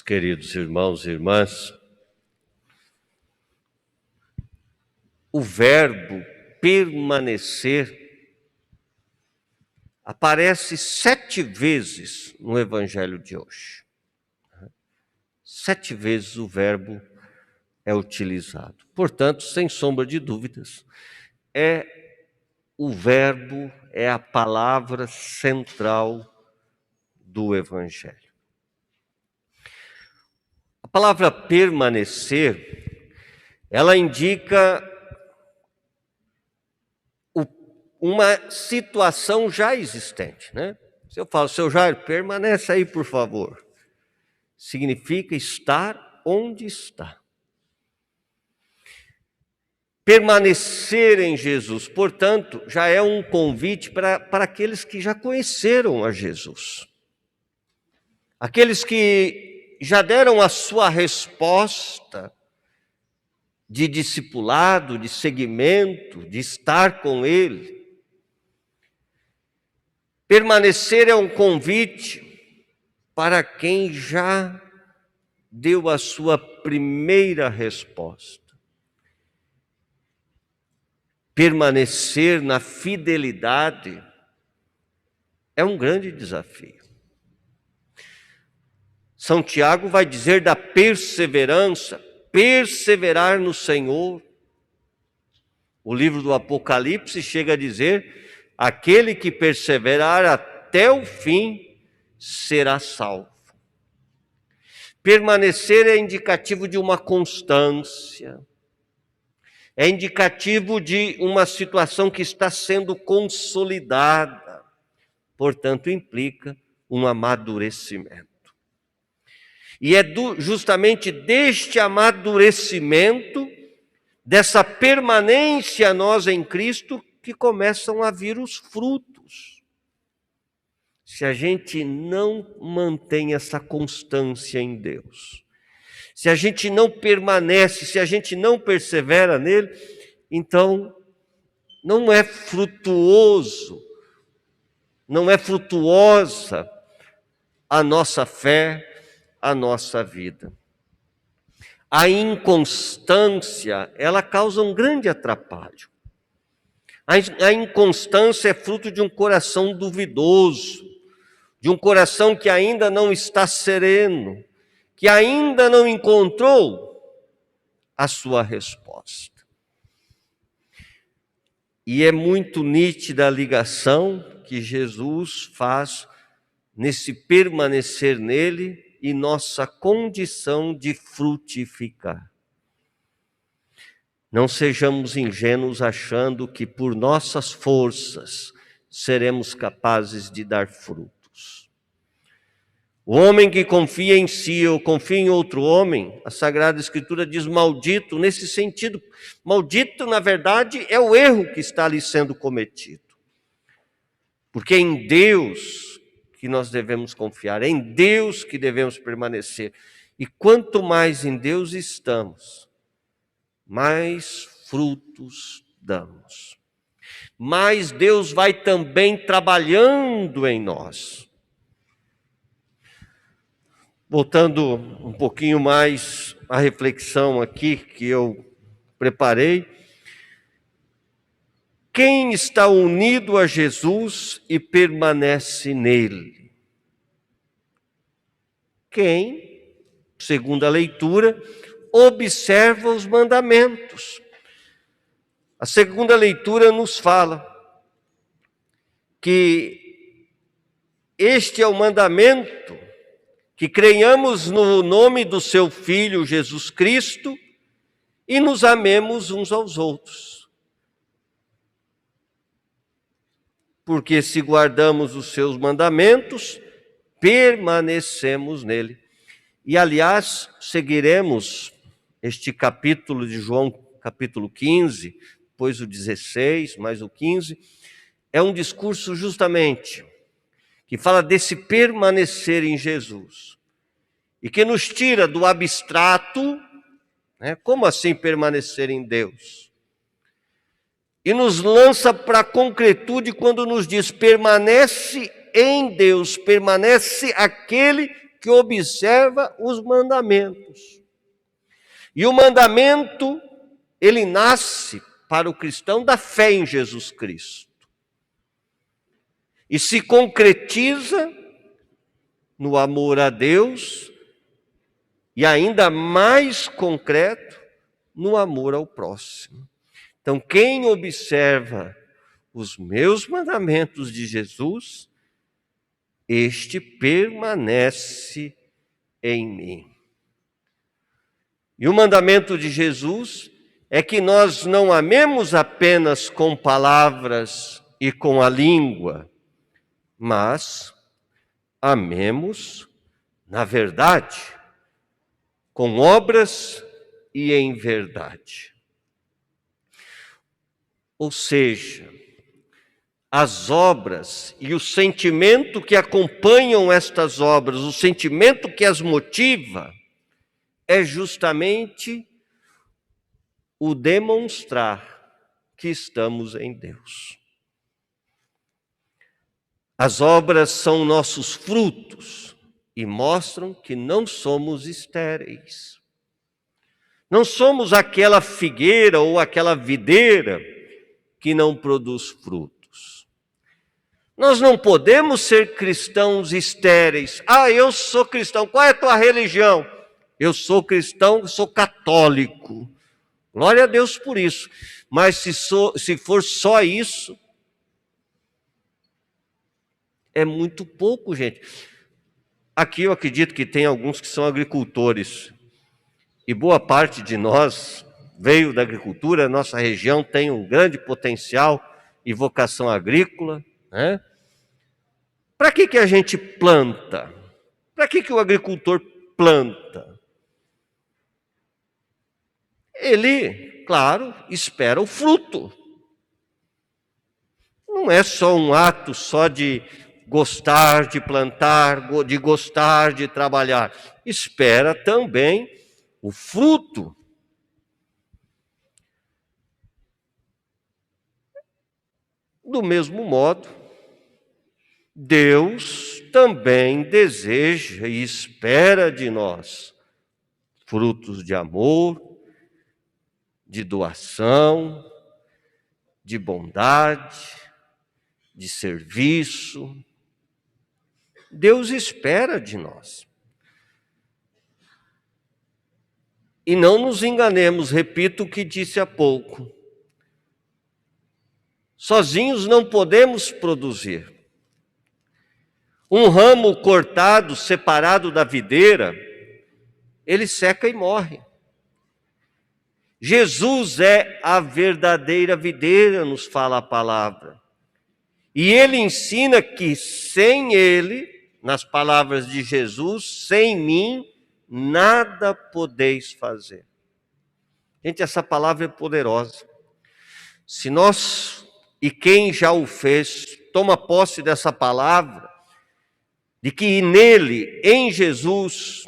Meus queridos irmãos e irmãs, o verbo permanecer aparece 7 vezes no Evangelho de hoje. 7 vezes o verbo é utilizado. Portanto, sem sombra de dúvidas, o verbo é a palavra central do Evangelho. A palavra permanecer, ela indica uma situação já existente, né? Se eu falo, seu Jair, permanece aí, por favor, significa estar onde está. Permanecer em Jesus, portanto, já é um convite para aqueles que já conheceram a Jesus. Aqueles que já deram a sua resposta de discipulado, de seguimento, de estar com Ele. Permanecer é um convite para quem já deu a sua primeira resposta. Permanecer na fidelidade é um grande desafio. São Tiago vai dizer da perseverança, perseverar no Senhor. O livro do Apocalipse chega a dizer: aquele que perseverar até o fim será salvo. Permanecer é indicativo de uma constância, é indicativo de uma situação que está sendo consolidada, portanto, implica um amadurecimento. E é justamente deste amadurecimento, dessa permanência nós em Cristo, que começam a vir os frutos. Se a gente não mantém essa constância em Deus, se a gente não permanece, se a gente não persevera nele, então não é frutuoso, não é frutuosa a nossa fé, a nossa vida. A inconstância, ela causa um grande atrapalho. A inconstância é fruto de um coração duvidoso, de um coração que ainda não está sereno, que ainda não encontrou a sua resposta. E é muito nítida a ligação que Jesus faz nesse permanecer nele e nossa condição de frutificar. Não sejamos ingênuos achando que por nossas forças seremos capazes de dar frutos. O homem que confia em si ou confia em outro homem, a Sagrada Escritura diz maldito nesse sentido. Maldito, na verdade, é o erro que está ali sendo cometido. Porque é em Deus que nós devemos confiar, é em Deus que devemos permanecer. E quanto mais em Deus estamos, mais frutos damos. Mais Deus vai também trabalhando em nós. Voltando um pouquinho mais à reflexão aqui que eu preparei. Quem está unido a Jesus e permanece nele? Quem, segundo a leitura, observa os mandamentos. A segunda leitura nos fala que este é o mandamento, que creiamos no nome do seu Filho Jesus Cristo e nos amemos uns aos outros. Porque se guardamos os seus mandamentos, permanecemos nele. E, aliás, seguiremos este capítulo de João, capítulo 15, depois o 16, mais o 15. É um discurso justamente que fala desse permanecer em Jesus. E que nos tira do abstrato, né? Como assim permanecer em Deus? E nos lança para a concretude quando nos diz: permanece em Deus, permanece aquele que observa os mandamentos. E o mandamento, ele nasce para o cristão da fé em Jesus Cristo. E se concretiza no amor a Deus e ainda mais concreto no amor ao próximo. Então, quem observa os meus mandamentos de Jesus, este permanece em mim. E o mandamento de Jesus é que nós não amemos apenas com palavras e com a língua, mas amemos na verdade, com obras e em verdade. Ou seja, as obras e o sentimento que acompanham estas obras, o sentimento que as motiva, é justamente o demonstrar que estamos em Deus. As obras são nossos frutos e mostram que não somos estéreis. Não somos aquela figueira ou aquela videira que não produz frutos. Nós não podemos ser cristãos estéreis. Ah, eu sou cristão. Qual é a tua religião? Eu sou cristão, sou católico. Glória a Deus por isso. Mas se for só isso, é muito pouco, gente. Aqui eu acredito que tem alguns que são agricultores. E boa parte de nós veio da agricultura. Nossa região tem um grande potencial e vocação agrícola, né? Para que a gente planta? Para que o agricultor planta? Ele, claro, espera o fruto. Não é só um ato só de gostar de plantar, de gostar de trabalhar. Espera também o fruto. Do mesmo modo, Deus também deseja e espera de nós frutos de amor, de doação, de bondade, de serviço. Deus espera de nós. E não nos enganemos, repito o que disse há pouco. Sozinhos não podemos produzir. Um ramo cortado, separado da videira, ele seca e morre. Jesus é a verdadeira videira, nos fala a palavra. E ele ensina que sem ele, nas palavras de Jesus, sem mim, nada podeis fazer. Gente, essa palavra é poderosa. Se nós, e quem já o fez, toma posse dessa palavra, de que nele, em Jesus,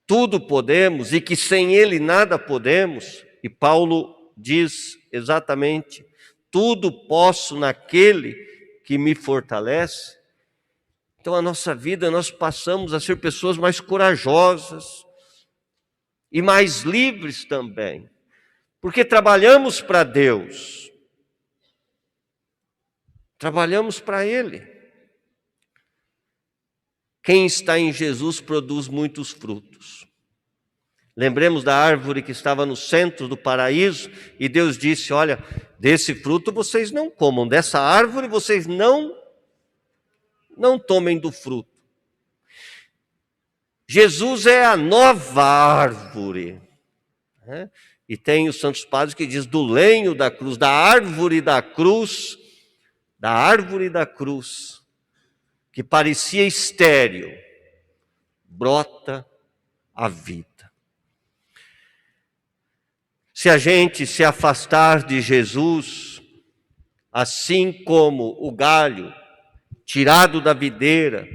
tudo podemos e que sem ele nada podemos, e Paulo diz exatamente, tudo posso naquele que me fortalece. Então a nossa vida, nós passamos a ser pessoas mais corajosas e mais livres também, porque trabalhamos para Deus, trabalhamos para Ele. Quem está em Jesus produz muitos frutos. Lembremos da árvore que estava no centro do paraíso e Deus disse, olha, desse fruto vocês não comam, dessa árvore vocês não tomem do fruto. Jesus é a nova árvore, né? E tem os santos padres que diz do lenho da cruz, da árvore da cruz, que parecia estéril, brota a vida. Se a gente se afastar de Jesus, assim como o galho tirado da videira,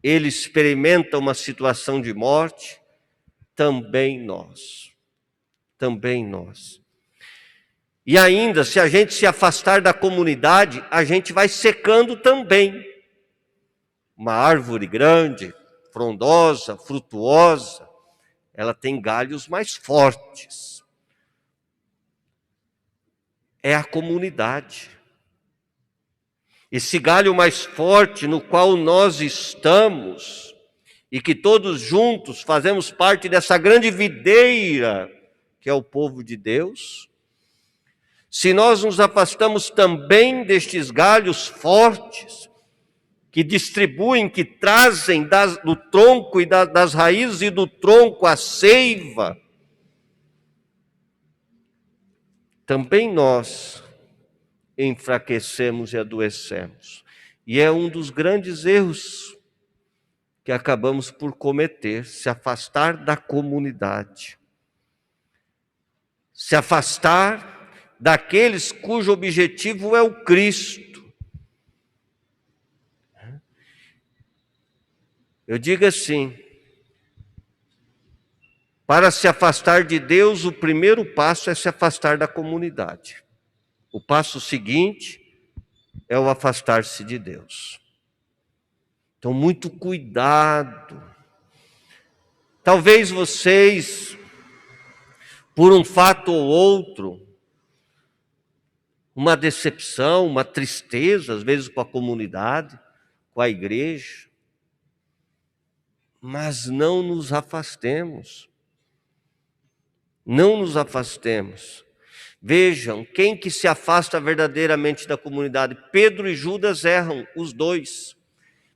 ele experimenta uma situação de morte, também nós. E ainda, se a gente se afastar da comunidade, a gente vai secando também. Uma árvore grande, frondosa, frutuosa, ela tem galhos mais fortes. É a comunidade. Esse galho mais forte no qual nós estamos e que todos juntos fazemos parte dessa grande videira que é o povo de Deus. Se nós nos afastamos também destes galhos fortes, que distribuem, que trazem do tronco e das raízes e do tronco a seiva, também nós enfraquecemos e adoecemos. E é um dos grandes erros que acabamos por cometer, se afastar da comunidade. Se afastar daqueles cujo objetivo é o Cristo. Eu digo assim, para se afastar de Deus, o primeiro passo é se afastar da comunidade. O passo seguinte é o afastar-se de Deus. Então, muito cuidado. Talvez vocês, por um fato ou outro, uma decepção, uma tristeza, às vezes com a comunidade, com a igreja, mas não nos afastemos. Não nos afastemos. Vejam, quem que se afasta verdadeiramente da comunidade? Pedro e Judas erram, os dois.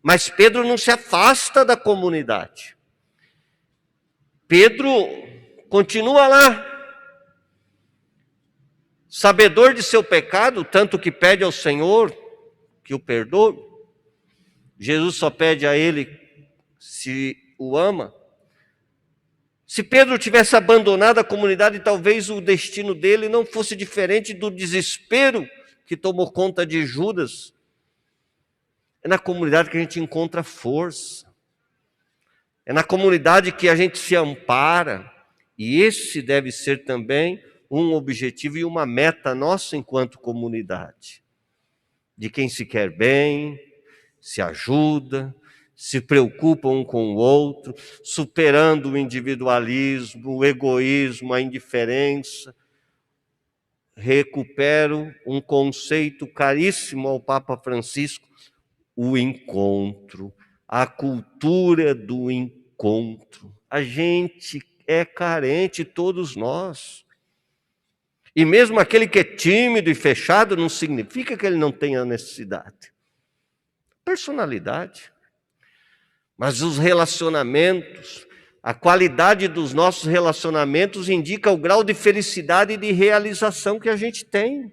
Mas Pedro não se afasta da comunidade. Pedro continua lá, sabedor de seu pecado, tanto que pede ao Senhor que o perdoe. Jesus só pede a ele se o ama. Se Pedro tivesse abandonado a comunidade, talvez o destino dele não fosse diferente do desespero que tomou conta de Judas. É na comunidade que a gente encontra força. É na comunidade que a gente se ampara. E esse deve ser também um objetivo e uma meta nossa enquanto comunidade. De quem se quer bem, se ajuda, se preocupa um com o outro, superando o individualismo, o egoísmo, a indiferença. Recupero um conceito caríssimo ao Papa Francisco, o encontro, a cultura do encontro. A gente é carente, todos nós. E mesmo aquele que é tímido e fechado não significa que ele não tenha necessidade. Personalidade. Mas os relacionamentos, a qualidade dos nossos relacionamentos indica o grau de felicidade e de realização que a gente tem.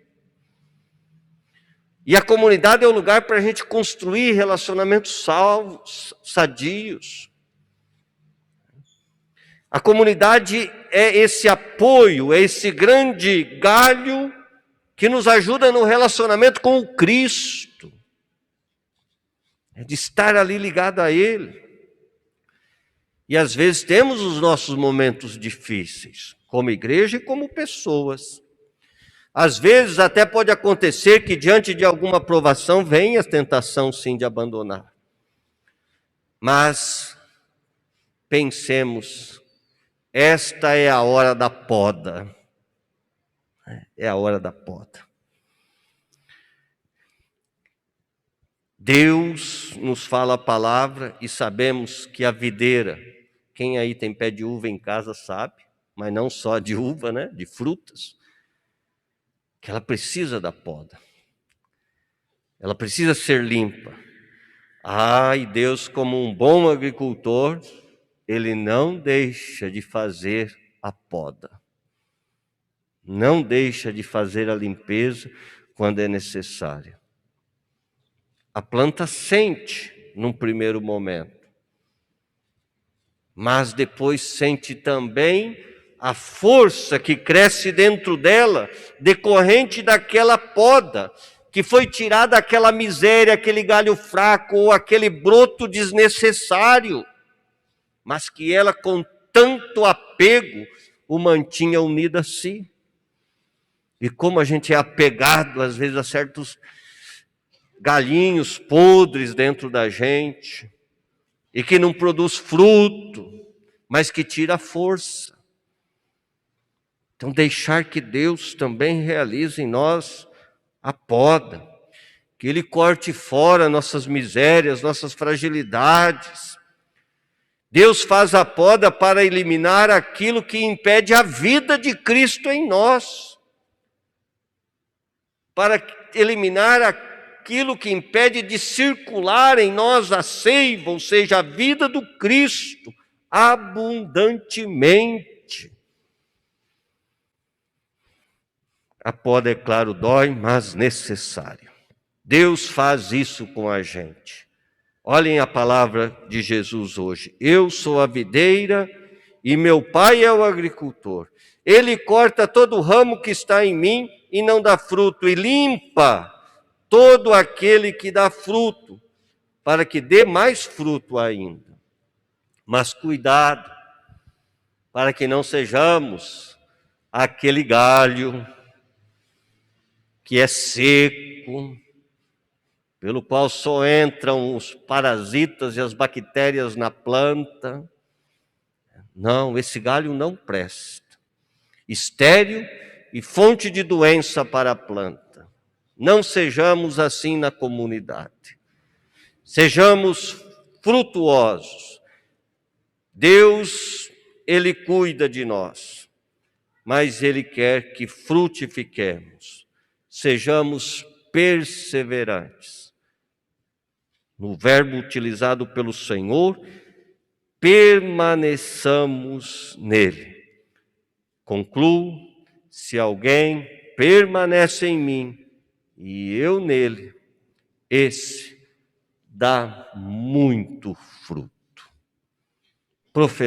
E a comunidade é o lugar para a gente construir relacionamentos sadios. A comunidade é esse apoio, é esse grande galho que nos ajuda no relacionamento com o Cristo. É de estar ali ligado a Ele. E às vezes temos os nossos momentos difíceis, como igreja e como pessoas. Às vezes até pode acontecer que diante de alguma provação venha a tentação sim de abandonar. Mas pensemos, esta é a hora da poda. É a hora da poda. Deus nos fala a palavra e sabemos que a videira, quem aí tem pé de uva em casa sabe, mas não só de uva, né? De frutas, que ela precisa da poda. Ela precisa ser limpa. E Deus, como um bom agricultor, Ele não deixa de fazer a poda. Não deixa de fazer a limpeza quando é necessária. A planta sente num primeiro momento, mas depois sente também a força que cresce dentro dela, decorrente daquela poda, que foi tirada aquela miséria, aquele galho fraco ou aquele broto desnecessário, mas que ela com tanto apego o mantinha unido a si. E como a gente é apegado às vezes a certos galhinhos podres dentro da gente e que não produz fruto, mas que tira a força. Então, deixar que Deus também realize em nós a poda, que Ele corte fora nossas misérias, nossas fragilidades. Deus faz a poda para eliminar aquilo que impede a vida de Cristo em nós, para eliminar aquilo que impede de circular em nós a seiva, ou seja, a vida do Cristo, abundantemente. A poda, é claro, dói, mas necessário. Deus faz isso com a gente. Olhem a palavra de Jesus hoje. Eu sou a videira e meu Pai é o agricultor. Ele corta todo o ramo que está em mim e não dá fruto, e limpa todo aquele que dá fruto, para que dê mais fruto ainda. Mas cuidado, para que não sejamos aquele galho que é seco, pelo qual só entram os parasitas e as bactérias na planta. Não, esse galho não presta. Estéril e fonte de doença para a planta. Não sejamos assim na comunidade. Sejamos frutuosos. Deus, Ele cuida de nós, mas Ele quer que frutifiquemos. Sejamos perseverantes. No verbo utilizado pelo Senhor, permaneçamos nele. Concluo: se alguém permanece em mim e eu nele, esse dá muito fruto.